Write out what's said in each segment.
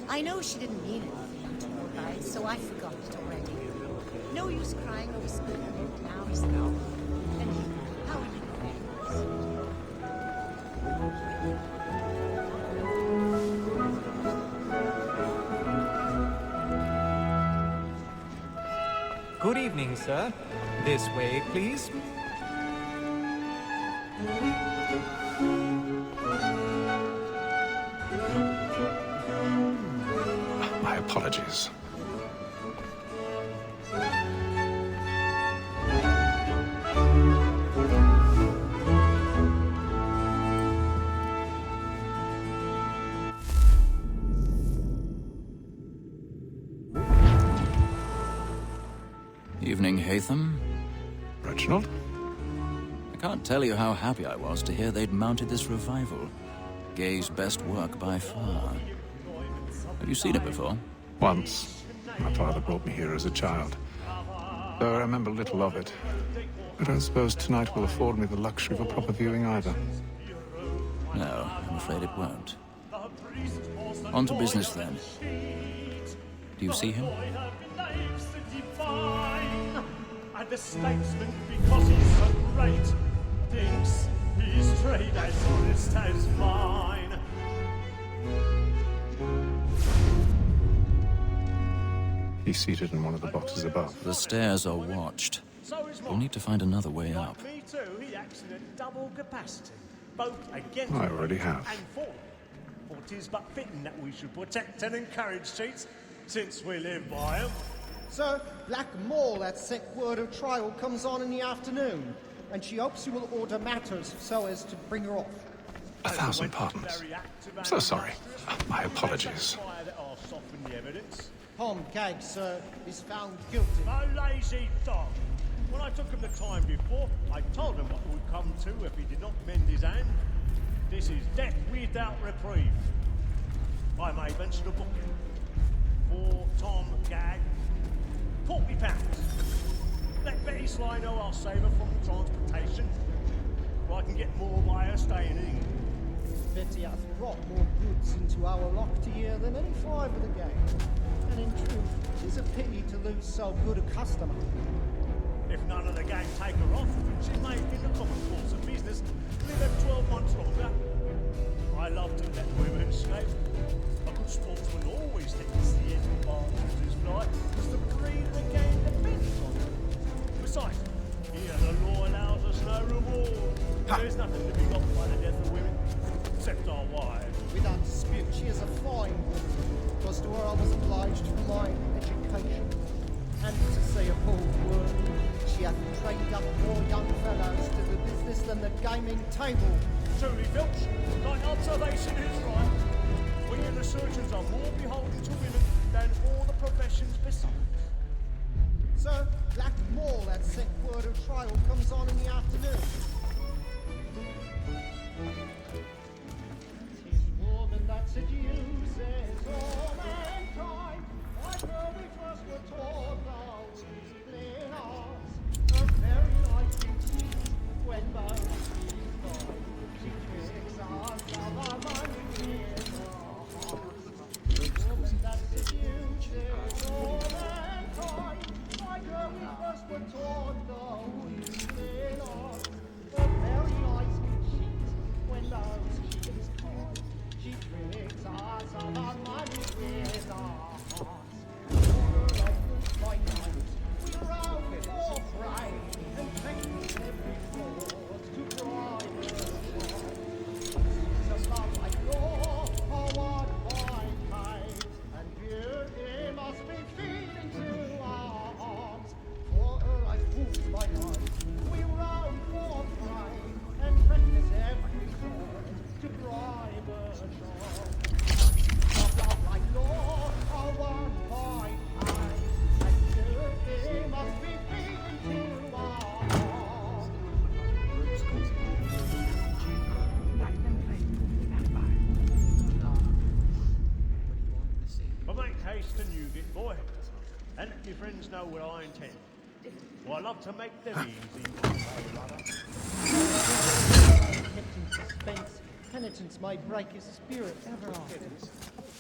I know she didn't mean anything to you guys, so I forgot it already. No use crying over spilled milk now, is there? Anyway, how are you friends? Good evening, sir. This way, please. My apologies. Evening, Hatham. Reginald? I can't tell you how happy I was to hear they'd mounted this revival. Gay's best work by far. Have you seen it before? Once. My father brought me here as a child. Though I remember little of it. I don't suppose tonight will afford me the luxury of a proper viewing either. No, I'm afraid it won't. On to business then. Do you see him? And the statesman, because he's so great, thinks his trade as honest as mine. He's seated in one of the boxes above. The stairs are watched. We'll need to find another way up. Me too, he acts in a double capacity, both against I already have. and for. For 'tis but fitting that we should protect and encourage cheats, since we live by 'em. Sir, Black Mall, that sick word of trial, comes on in the afternoon, and she hopes you will order matters so as to bring her off. 1,000 pardons. I'm so sorry. My apologies. Tom Gag, sir, is found guilty. A lazy dog. When I took him the time before, I told him what would come to if he did not mend his hand. This is death without reprieve. I may mention a booking for Tom Gag. £40. Let Betty Sly know I'll save her from transportation, or I can get more by her staying in England. Betty hath brought more goods into our locked year than any five of the gang. And in truth, 'tis a pity to lose so good a customer. If none of the gang take her off, she may, in the common course of business, live at 12 months longer. I love to let women escape. A good sportsman always thinks the end advantage is right, because the breed of the game depends on it. Besides, here the law allows us no reward. There's nothing to be got by the death of women, except our wives. Without dispute, she is a fine woman. 'Twas to her I was obliged for my education. And to say a bold word, she hath trained up more young fellows to the business than the gaming table. Truly, Filch, thy observation is right. We and the surgeons are more beholden to women than all the professions besides. Sir, Black Mall, that sick word of trial, comes on in the afternoon. 'Tis woman that seduces all mankind, like her we first were taught those evening hours. Her very life indeed, when both she's gone, she tricks us of our money with her heart. The woman that seduces all mankind, like her we first were taught those evening hours. Her very eyes can cheat when those cheats call. She tricks us of our money with our hearts. By night, we roam for prey and take every thought to drive her shore. She's a love like law, or what by pain, and beauty must be feeding to our arms. For her eyes wound by night, we roam for prey and practice every thought to drive her shore. Love like law, or what by pain, and beauty must be feeding to our arms. But make haste and you get boy, and let your friends know what I intend. For I love to make them easy. Kept in suspense, penitence may break his spirit ever after.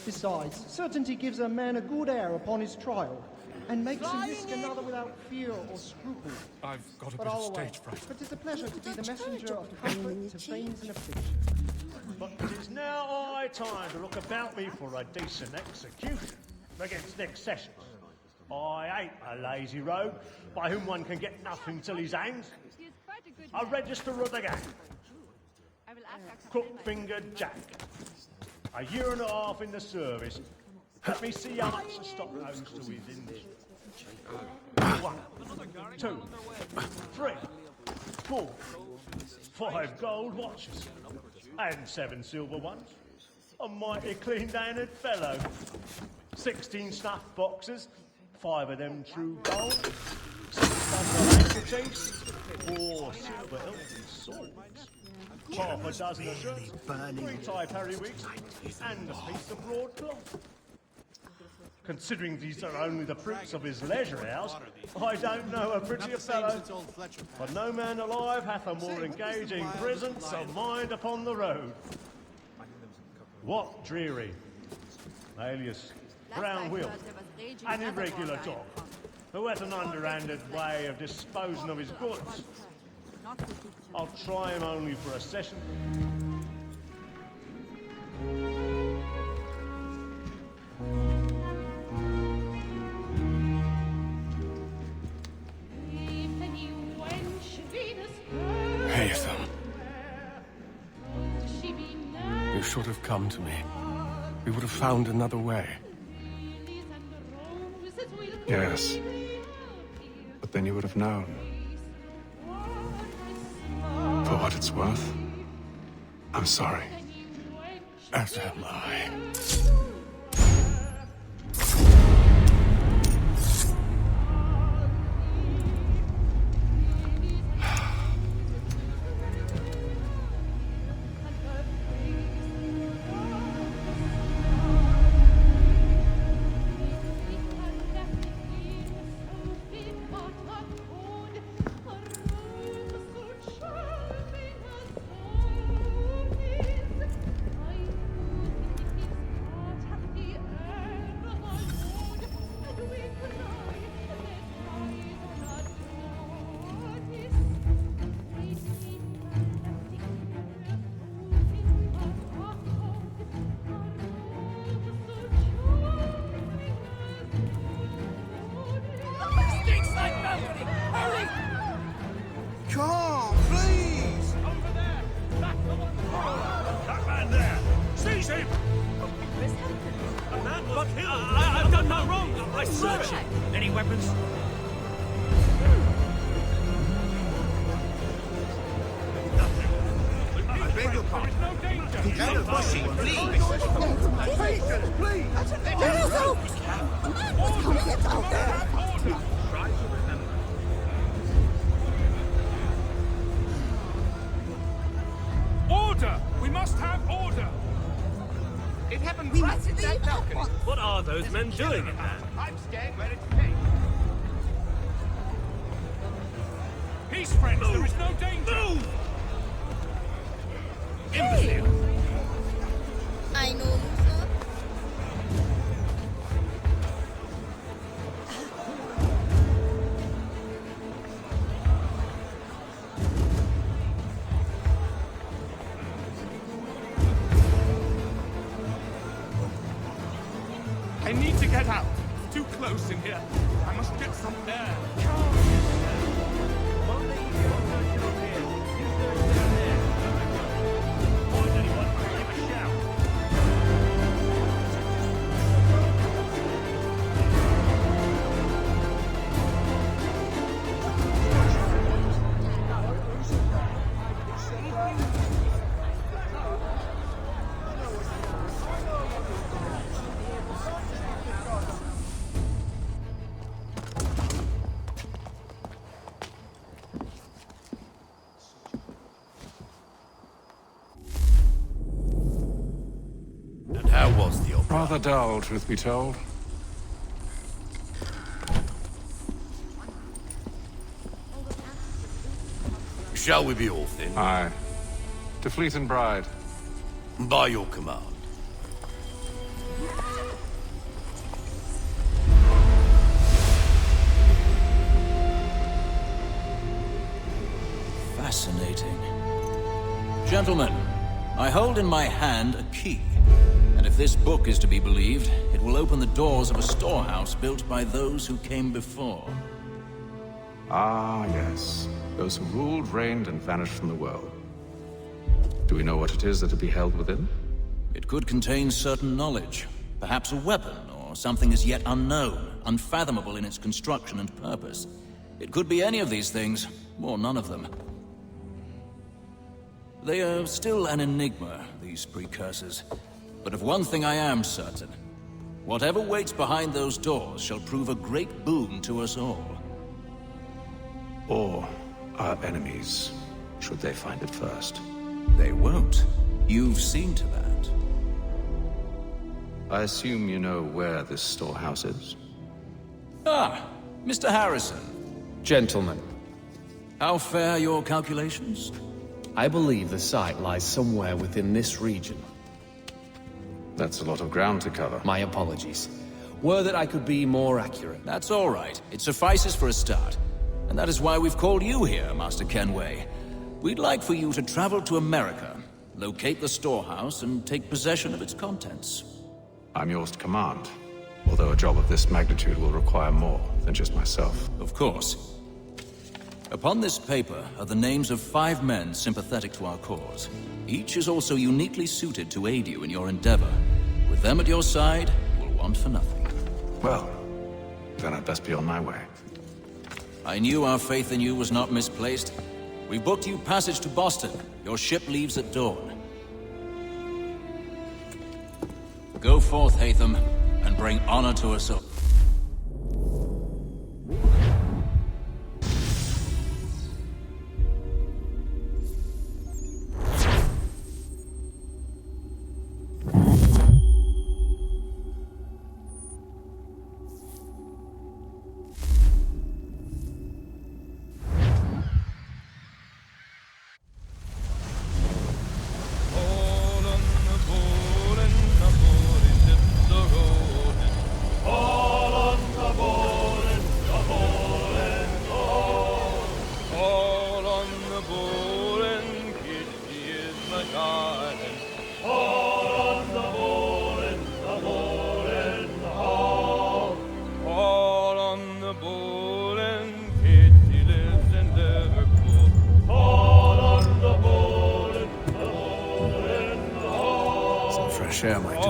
Besides, certainty gives a man a good air upon his trial, and makes him risk another without fear or scruple. I've got a But bit of all away. stage fright. But 'tis a pleasure to be the messenger of comfort to fiends in affliction. But it is now high time to look about me for a decent execution against next sessions. I ain't a lazy rogue by whom one can get nothing till his hands. A register of the gang. Crook-fingered Jack. A year and a half in the service. Let me see how much the stock goes to his industry. 1, 2, 3, 4, 5 gold watches. And 7 silver ones. A mighty clean-handed fellow. 16 snuff boxes. 5 of them true gold. 6 silver handkerchiefs. 4 silver hilted swords. Half a dozen of shirts. 3 tie periwigs. And a piece of broadcloth. Considering these are only the fruits of his leisure hours, I don't know a prettier fellow. But no man alive hath a more engaging presence of mind upon the road. What dreary, alias Brown Will, an irregular dog, who hath an underhanded way of disposing of his goods. I'll try him only for a session. Hatham. You should have come to me. We would have found another way. Yes. But then you would have known. For what it's worth, I'm sorry. As am I. Come, please! Over there! Back the one! That man there! Seize him! A man was killed! I've done no wrong! I searched it! Any weapons? I beg your pardon. Get the bushy, please! Please! Try to remember. Order! We must have order! It happened right in that balcony. What are those men doing in there? I'm scared where it's heading. Peace, friends! There is no danger! Move! Imbecile! I know, sir. I need to get out. Too close in here. I must get some air. And how was the opera? Rather dull, truth be told. Shall we be off then? Aye. To Fleet and Bride. By your command. gentlemen, I hold in my hand a key. And if this book is to be believed, it will open the doors of a storehouse built by those who came before. Ah, yes. Those who ruled, reigned, and vanished from the world. Do we know what it is that will be held within? It could contain certain knowledge, perhaps a weapon, or something as yet unknown, unfathomable in its construction and purpose. It could be any of these things, or none of them. They are still an enigma, these precursors. But of one thing I am certain. Whatever waits behind those doors shall prove a great boon to us all. Or our enemies, should they find it first. They won't. You've seen to that. I assume you know where this storehouse is? Ah, Mr. Harrison. Gentlemen, How fare your calculations? I believe the site lies somewhere within this region. That's a lot of ground to cover. My apologies. Were that I could be more accurate. That's all right. It suffices for a start. And that is why we've called you here, Master Kenway. We'd like for you to travel to America, locate the storehouse, and take possession of its contents. I'm yours to command, although a job of this magnitude will require more than just myself. Of course. Upon this paper are the names of 5 men sympathetic to our cause. Each is also uniquely suited to aid you in your endeavor. With them at your side, you will want for nothing. Well, then I'd best be on my way. I knew our faith in you was not misplaced. We booked you passage to Boston. Your ship leaves at dawn. Go forth, Hatham, and bring honor to us all. Share my two